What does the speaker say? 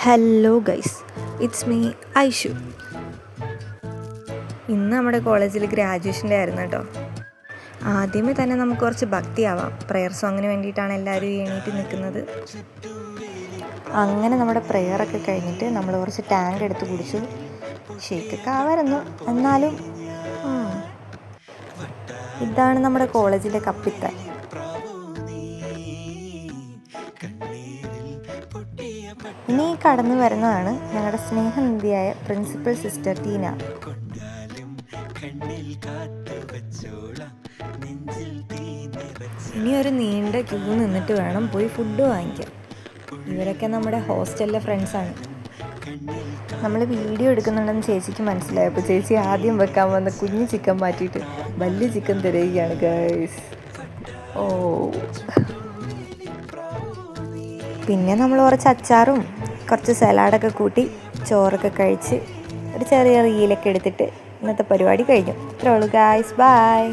Hello guys, it's me Aishu. ഇന്ന് നമ്മുടെ കോളേജിൽ ഗ്രാജുവേഷൻ്റെ ആയിരുന്നു കേട്ടോ. ആദ്യമേ തന്നെ നമുക്ക് കുറച്ച് ഭക്തിയാവാം. പ്രെയർ സോങ്ങിന് വേണ്ടിയിട്ടാണ് എല്ലാവരും എണീറ്റ് നിൽക്കുന്നത്. അങ്ങനെ നമ്മുടെ പ്രെയറൊക്കെ കഴിഞ്ഞിട്ട് നമ്മൾ കുറച്ച് ടാങ്ക് എടുത്ത് കുടിച്ചു. ഷേക്കൊക്കെ ആവായിരുന്നു, എന്നാലും ഇതാണ് നമ്മുടെ കോളേജിലെ കപ്പിത്താൻ. ഇനി കടന്നു വരുന്നതാണ് ഞങ്ങളുടെ സ്നേഹനിധിയായ പ്രിൻസിപ്പൽ സിസ്റ്റർ ടീന. ഇനി ഒരു നീണ്ട ക്യൂ നിന്നിട്ട് വേണം പോയി ഫുഡ് വാങ്ങിക്കാൻ. ഇവരൊക്കെ നമ്മുടെ ഹോസ്റ്റലിലെ ഫ്രണ്ട്സാണ്. നമ്മൾ വീഡിയോ എടുക്കുന്നുണ്ടെന്ന് ചേച്ചിക്ക് മനസ്സിലായപ്പോൾ ചേച്ചി ആദ്യം വെക്കാൻ വന്ന കുഞ്ഞു ചിക്കൻ മാറ്റിയിട്ട് വലിയ ചിക്കൻ തിരയുകയാണ് ഗൈസ്. ഓ, പിന്നെ നമ്മൾ കുറച്ച് അച്ചാറും കുറച്ച് സലാഡൊക്കെ കൂട്ടി ചോറൊക്കെ കഴിച്ച് ഒരു ചെറിയ റീലൊക്കെ എടുത്തിട്ട് ഇന്നത്തെ പരിപാടി കഴിഞ്ഞു. ഇത്രേ ഉള്ളൂ ഗൈസ്, ബൈ.